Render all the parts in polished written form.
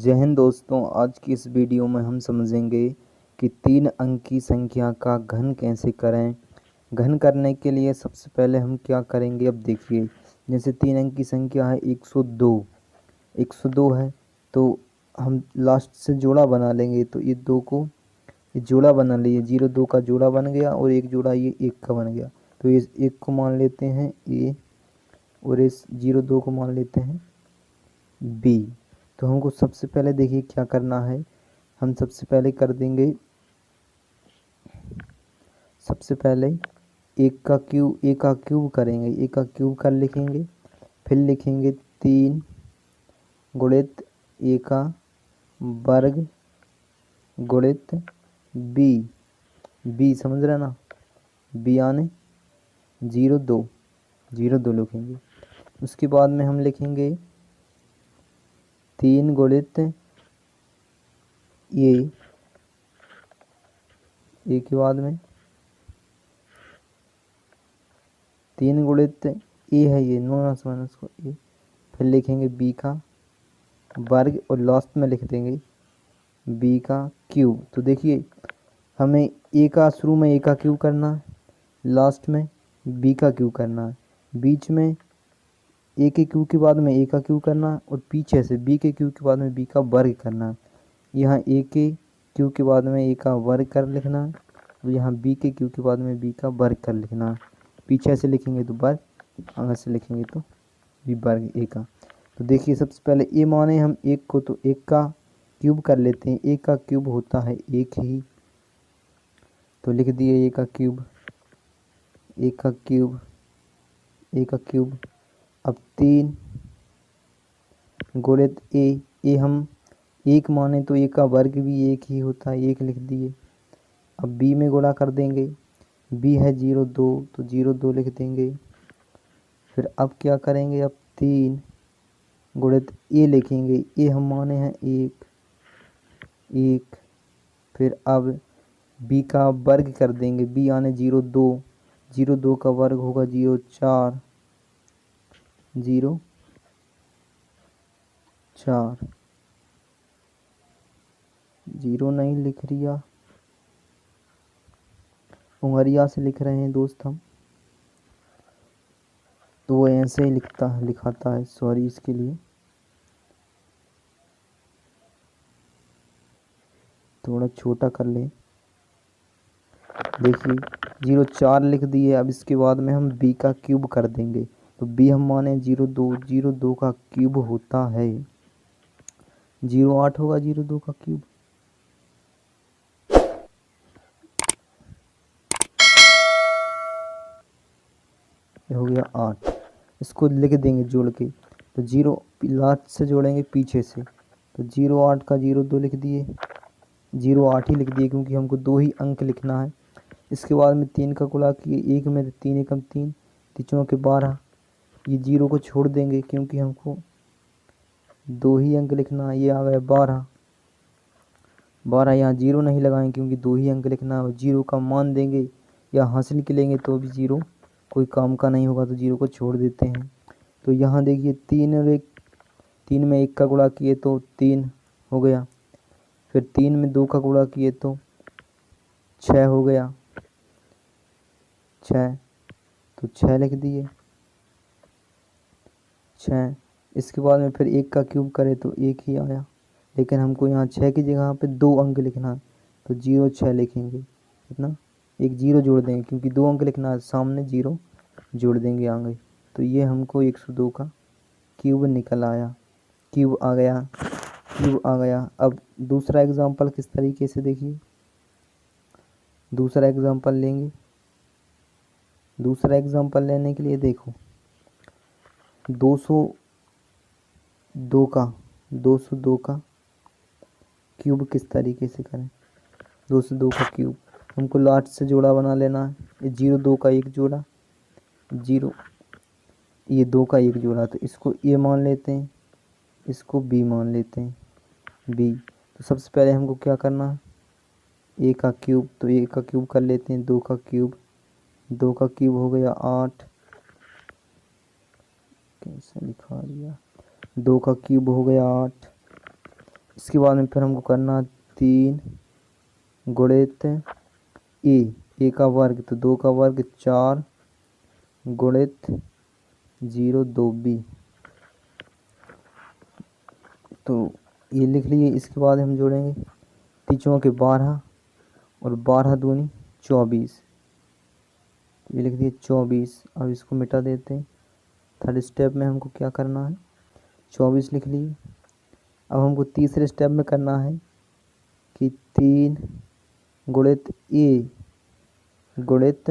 जय हिंद दोस्तों। आज की इस वीडियो में हम समझेंगे कि 3 अंक की संख्या का घन कैसे करें। घन करने के लिए सबसे पहले हम क्या करेंगे, अब देखिए जैसे 3 अंक की संख्या है 102। 102 है तो हम लास्ट से जोड़ा बना लेंगे। तो ये दो को ये जोड़ा बना लिए, 0 2 का जोड़ा बन गया और एक जोड़ा ये 1 का बन गया। तो इस 1 को मान लेते हैं ए और इस 0 2 को मान लेते हैं बी। तो हमको सबसे पहले देखिए क्या करना है। हम सबसे पहले कर देंगे, सबसे पहले ए का क्यूब करेंगे। ए का क्यूब कर लिखेंगे, फिर लिखेंगे 3 गुणित ए का वर्ग गुणित बी। बी समझ रहे ना, बी आने 0 2 लिखेंगे। उसके बाद में हम लिखेंगे 3 गुणित ए के बाद में 3 गुणित ए है, ये नो माइनस को ए, फिर लिखेंगे बी का वर्ग और लास्ट में लिख देंगे बी का क्यूब। तो देखिए हमें ए का शुरू में ए का क्यूब करना है, लास्ट में बी का क्यूब करना है, बीच में ए के क्यूब के बाद में ए का क्यूब करना है और पीछे से बी के क्यूब के बाद में बी का वर्ग करना है। यहाँ ए के क्यूब के बाद में ए का वर्ग कर लिखना है और यहाँ बी के क्यूब के बाद में बी का वर्ग कर लिखना है। पीछे से लिखेंगे तो वर्ग, आगे से लिखेंगे तो बी वर्ग ए का। तो देखिए सबसे पहले ए माने हम 1 को, तो 1 का क्यूब कर लेते हैं। 1 का क्यूब होता है 1 ही, तो लिख दिए ए का क्यूब, ए का क्यूब, ए का क्यूब। अब 3 गुणित ए हम 1 माने तो ए का वर्ग भी 1 ही होता है, 1 लिख दिए। अब बी में गुणा कर देंगे, बी है 0 2 तो 0 2 लिख देंगे। फिर अब क्या करेंगे, अब 3 गुणित ए लिखेंगे। ए हम माने हैं 1। फिर अब बी का वर्ग कर देंगे, बी आने 0 2 का वर्ग होगा 4 0 नहीं लिख रिया, उंगरिया से लिख रहे हैं दोस्त हम, तो वो ऐसे ही लिखाता है, सॉरी इसके लिए। थोड़ा छोटा कर ले, देखिए 4 लिख दिए। अब इसके बाद में हम बी का क्यूब कर देंगे। तो बी हम माने 0 2 का क्यूब होता है 8 होगा 0 2 का क्यूब। हो गया 8, इसको लिख देंगे जोड़ के। तो 0 लास्ट से जोड़ेंगे पीछे से, तो 8 का 2 लिख दिए, 8 ही लिख दिए क्योंकि हमको 2 ही अंक लिखना है। इसके बाद में 3 का गुणा किए, 1 में 3 एकम 3, 3 के 12। ये 0 को छोड़ देंगे क्योंकि हमको 2 ही अंक लिखना है। ये आ गया 12। यहाँ 0 नहीं लगाएंगे क्योंकि 2 ही अंक लिखना है। 0 का मान देंगे या हासिल के लेंगे तो भी 0 कोई काम का नहीं होगा, तो 0 को छोड़ देते हैं। तो यहाँ देखिए 3 और 1, 3 में 1 का गुणा किए तो 3 हो गया। फिर 3 में 2 का गुणा किए तो 6 हो गया, 6, तो 6 लिख दिए 6। इसके बाद में फिर 1 का क्यूब करें तो 1 ही आया, लेकिन हमको यहाँ 6 की जगह पे 2 अंक लिखना है, तो 0 6 लिखेंगे। कितना, एक 0 जोड़ देंगे क्योंकि 2 अंक लिखना है, सामने 0 जोड़ देंगे आगे। तो ये हमको 102 का क्यूब निकल आया, क्यूब आ गया। अब दूसरा एग्जांपल किस तरीके से, देखिए दूसरा एग्जांपल लेंगे। दूसरा एग्जांपल लेने के लिए देखो 202 का क्यूब किस तरीके से करें। 202 का क्यूब हमको लास्ट से जोड़ा बना लेना है। ये 0 2 का एक जोड़ा, 0 ये 2 का एक जोड़ा, तो इसको ए मान लेते हैं, इसको बी मान लेते हैं, बी। तो सबसे पहले हमको क्या करना है, ए का क्यूब, तो ए का क्यूब कर लेते हैं। 2 का क्यूब हो गया 8, कैसे लिखा दिया, 2 का क्यूब हो गया 8। इसके बाद में फिर हमको करना 3 गुणित ए का वर्ग, तो 2 का वर्ग 4 गुणित 0 2 बी, तो ये लिख लिए। इसके बाद हम जोड़ेंगे 3 के 12 और 12 दूनी 24, ये लिख दिए 24। अब इसको मिटा देते हैं। थर्ड स्टेप में हमको क्या करना है, 24 लिख लिए। अब हमको तीसरे स्टेप में करना है कि 3 गुणित ए गुणित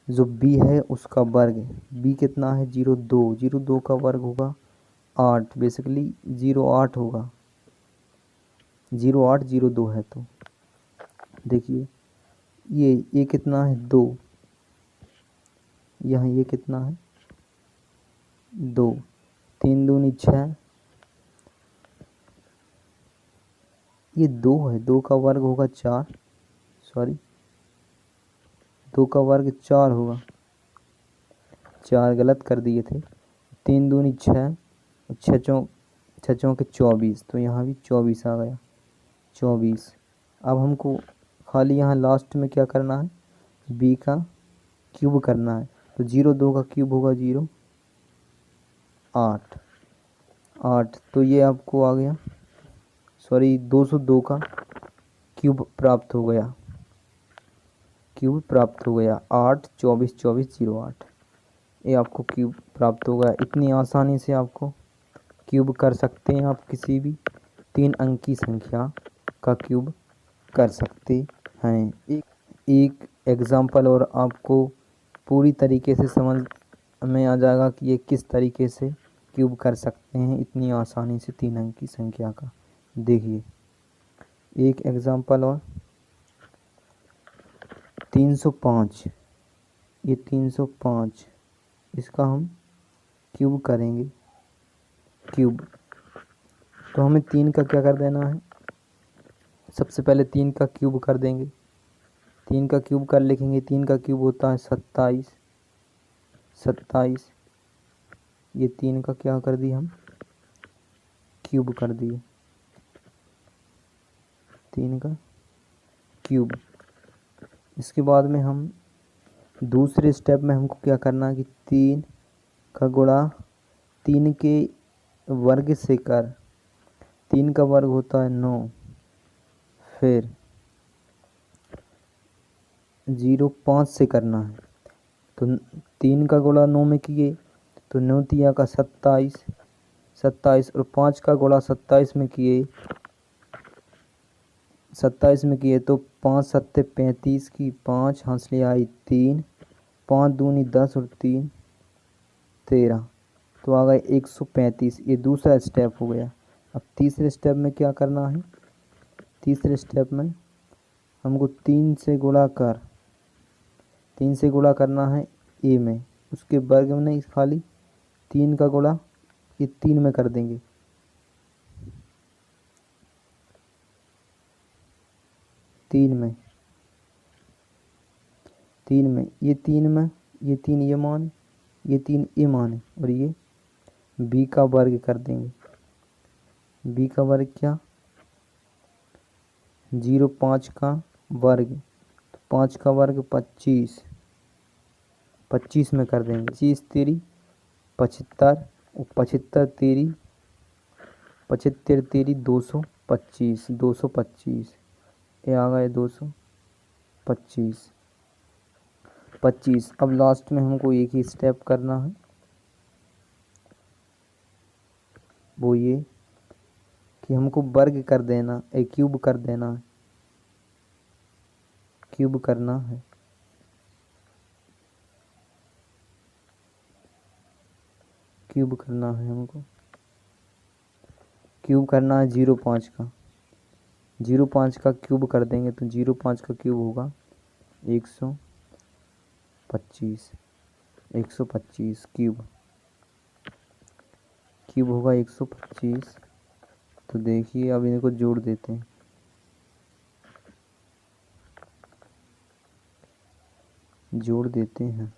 जो बी है उसका वर्ग। बी कितना है 0 2, 0 2 का वर्ग होगा 8, बेसिकली 0 8 होगा, 0 8 0 2 है। तो देखिए ये कितना है 2, यहाँ ये कितना है 2, 3 दूनी 6, ये 2 है, 2 का वर्ग होगा 4, सॉरी 2 का वर्ग 4 होगा, 4 गलत कर दिए थे। 3 दूनी 6, 6 चौके 24, तो यहाँ भी 24 आ गया 24। अब हमको खाली यहाँ लास्ट में क्या करना है, बी का क्यूब करना है। तो 0 2 का क्यूब होगा 0 8 8, तो ये आपको आ गया, सॉरी 202 का क्यूब प्राप्त हो गया, क्यूब प्राप्त हो गया 8 24 24 0 8, ये आपको क्यूब प्राप्त हो गया। इतनी आसानी से आपको क्यूब कर सकते हैं, आप किसी भी 3 अंक की संख्या का क्यूब कर सकते हैं। एक एग्जाम्पल और आपको पूरी तरीके से समझ में आ जाएगा कि ये किस तरीके से क्यूब कर सकते हैं इतनी आसानी से 3 अंक की संख्या का। देखिए एक एग्जाम्पल और 305, ये 305 इसका हम क्यूब करेंगे, क्यूब। तो हमें 3 का क्या कर देना है, सबसे पहले 3 का क्यूब कर देंगे, 3 का क्यूब कर लिखेंगे। 3 का क्यूब होता है 27, 27, ये 3 का क्या कर दिए हम, क्यूब कर दिए, 3 का क्यूब। इसके बाद में हम दूसरे स्टेप में हमको क्या करना है कि 3 का गुणा 3 के वर्ग से कर, 3 का वर्ग होता है 9, फिर 0 5 से करना है। तो 3 का गुणा 9 में किए तो 9 तिया का 27, 27 और 5 का गुणा 27 में किए, 27 में किए तो 5 7 35 की 5 हंसले आई 3, 5 दूनी 10 और 3 13, तो आ गए 135। ये दूसरा स्टेप हो गया। अब तीसरे स्टेप में क्या करना है, तीसरे स्टेप में हमको 3 से गुणा कर, 3 से गुणा करना है ए में, उसके वर्ग में नहीं, खाली 3 का गुणा ये 3 में कर देंगे, 3 में, 3 में, ये 3 में, ये 3 ये मान, ये 3 ये मान, और ये बी का वर्ग कर देंगे। बी का वर्ग क्या, 0 5 का वर्ग, तो 5 का वर्ग 25, 25 में कर देंगे। 25 तेरी 75 और 75 तेरी 75 तेरी 225, 225, ये आ गए 225, 25। अब लास्ट में हमको एक ही स्टेप करना है, वो ये कि हमको वर्ग कर देना, एक क्यूब कर देना है, क्यूब करना है, क्यूब करना है हमको, क्यूब करना है 0 5 का, 0 5 का क्यूब कर देंगे तो 0 5 का क्यूब होगा 125, 125 क्यूब, क्यूब होगा 125। तो देखिए अब इनको जोड़ देते हैं, जोड़ देते हैं,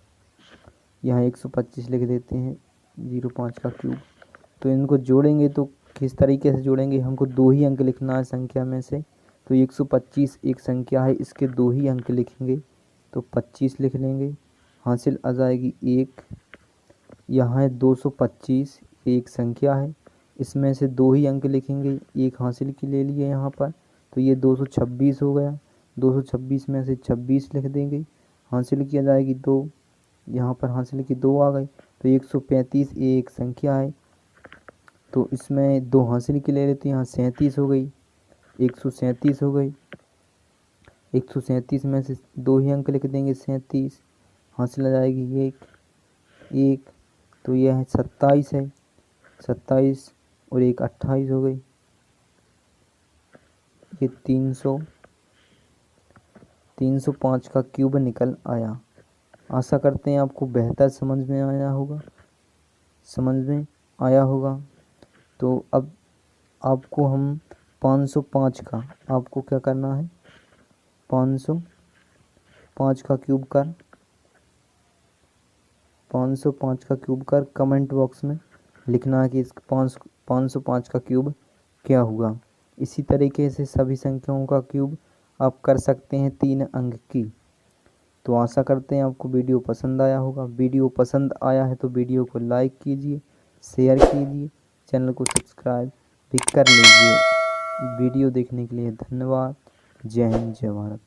यहाँ 125 लिख देते हैं, 0 5 का क्यूब। तो इनको जोड़ेंगे तो किस तरीके से जोड़ेंगे, हमको 2 ही अंक लिखना है संख्या में से। तो 125 एक संख्या है, इसके 2 ही अंक लिखेंगे, तो 25 लिख लेंगे। हासिल आ जाएगी 1। यहाँ है 225 एक संख्या है, इसमें से 2 ही अंक लिखेंगे, एक हासिल की ले लिए यहाँ पर, तो ये 226 हो गया। 226 में से 26 लिख देंगे, हासिल की आ जाएगी 2। यहाँ पर हासिल की 2 आ गई। तो 135 ये एक संख्या है, तो इसमें 2 हासिल की ले लेते हैं, यहाँ 37 हो गई, 137 हो गई। 137 में से 2 ही अंक लिख देंगे, 37, हासिल आ जाएगी 1। तो यह है 27 है, 27 और 1 28 हो गई। ये 305 का क्यूब निकल आया। आशा करते हैं आपको बेहतर समझ में आया होगा। तो अब आपको हम 505 का आपको क्या करना है, 505 का क्यूब कर 505 का क्यूब कर कमेंट बॉक्स में लिखना है कि इस 505 का क्यूब क्या हुआ। इसी तरीके से सभी संख्याओं का क्यूब आप कर सकते हैं 3 अंक की। तो आशा करते हैं आपको वीडियो पसंद आया होगा। वीडियो पसंद आया है तो वीडियो को लाइक कीजिए, शेयर कीजिए, चैनल को सब्सक्राइब भी कर लीजिए। वीडियो देखने के लिए धन्यवाद। जय हिंद, जय भारत।